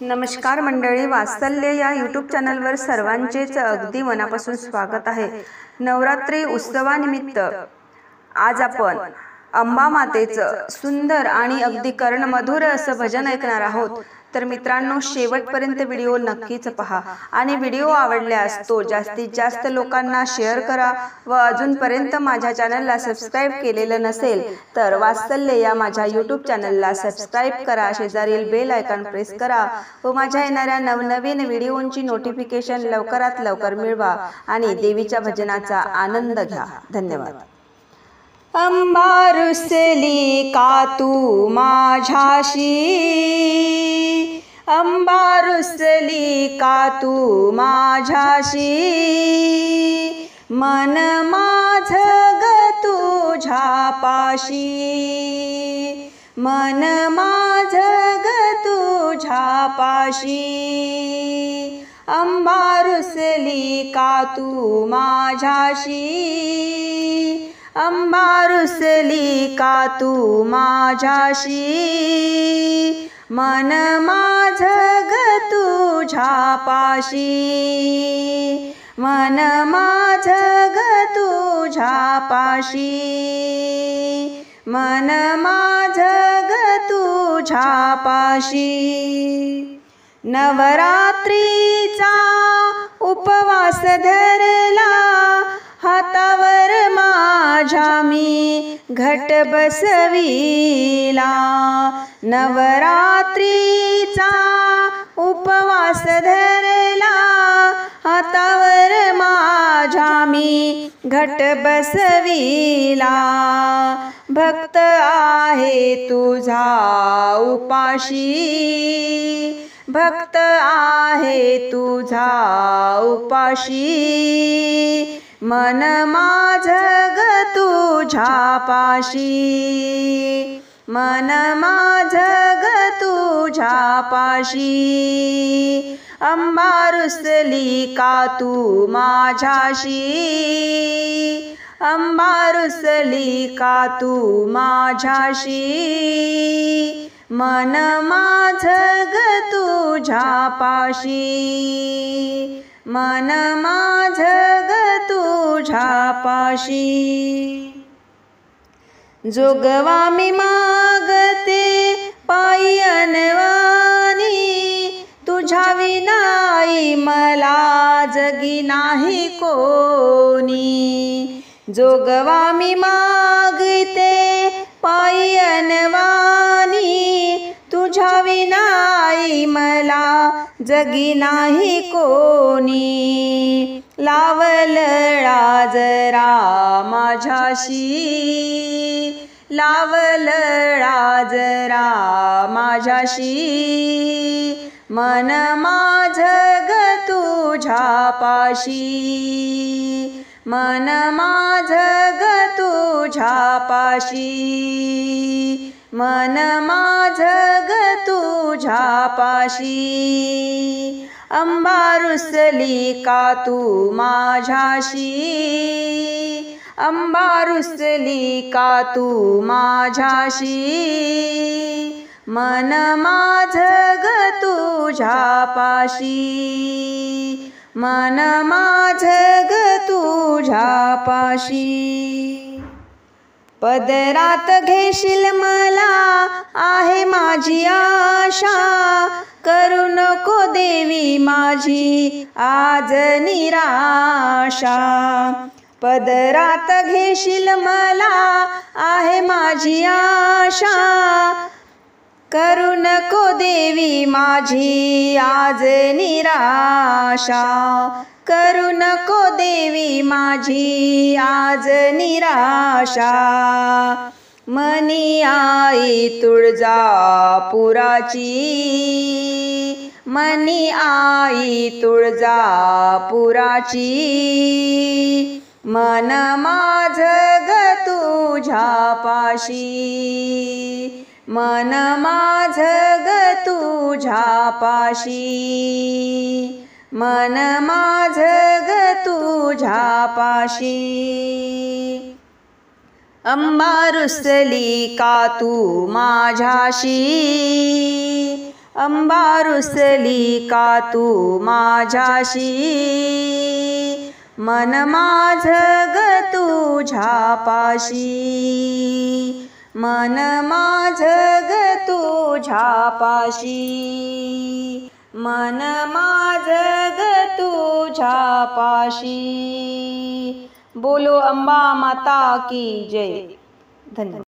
नमस्कार मंडळी, वात्सल्य या यूट्यूब चॅनलवर सर्वांचेच अगदी मनापासून स्वागत आहे। नवरात्री उत्सवानिमित्त आज आपण अंबा मातेचं सुंदर आणि अगदी कर्णमधुर असं भजन ऐकणार आहोत। तर मित्रांनो, शेवटपर्यंत व्हिडिओ नक्कीच पहा आणि व्हिडिओ आवडल्यास तो जास्तीत जास्त लोकांना शेअर करा व अजूनपर्यंत माझ्या चॅनलला सबस्क्राइब केलेलं नसेल तर वात्सल्य या माझ्या यूट्यूब चॅनलला सबस्क्राइब करा, शेजारील बेल आयकॉन प्रेस करा व माझ्या येणाऱ्या नवनवीन व्हिडिओंची नोटिफिकेशन लवकरात लवकर मिळवा आणि देवीच्या भजनाचा आनंद घ्या। धन्यवाद। अंबा रुसली का तू माझ्याशी, अंबा रुसली का तू माझ्याशी, मन माझं ग तुझ्या पाशी, मन माझं ग तुझ्या पाशी, अंबा रुसली का तू माझ्याशी, अंबा रुसली का तू माझ्याशी, मन माझं ग तुझ्या पाशी, मन माझं ग तुझ्या पाशी, मन माझं ग तुझ्या पाशी। नवरात्रीचा उपवास धरला, हातावर माझ्या मी घट बसविला, नवरात्रीचा उपवास धरला, हातावर माझ्या मी घट बसविला, भक्त आहे तुझा उपाशी, भक्त आहे तुझा उपाशी, मन माझं ग तुझ्या पाशी, मन माझं ग तुझ्या पाशी, अंबा रुसली का तू माझ्याशी, अंबा रुसली का तू माझ्याशी, मन माझं ग तुझ्या पाशी, मन माझं ग तुझ्या पाशी। जोगवा मी मागते पायी अनवानी, तुझ्या विनाई मला जगी नाही कोणी, जोगवा मी मागते पायी अनवानी, तुझ्या विनाई मला जगी नाही कोणी, लावलळा जरा माझ्याशी, लावलळा जरा माझ्याशी, मन माझं ग तुझ्या पाशी, मन माझं ग तुझ्या पाशी, मन माझं ग तुझ्या पाशी, अंबा रुसली का तू माझ्याशी, अंबा रुसली का तू माझ्याशी, मन माझं ग तुझ्या पाशी, मन माझं ग तुझ्या पाशी। पदरात घेशील मला आहे माझी आशा, करू नको देवी माझी आज निराशा, पदरात घेशील मला आहे माझी आशा, करू नको देवी माझी आज निराशा, करू नको देवी माझी आज निराशा, मनी आई तुळजापुराची, मनी आई तुळजापुराची, मन माझं ग तुझ्या पाशी, मन माझं ग तुझ्या पाशी, मन माझं ग तुझ्या पाशी, अंबा रुसली का तू माझ्याशी, अंबा रुसली का तू माझ्याशी, मन माझ ग तुझ्या पाशी, मन माझ ग तुझ्या पाशी, मन माझ ग तुझ्या पाशी. बोलो अंबा माता की जय. धन्यवाद.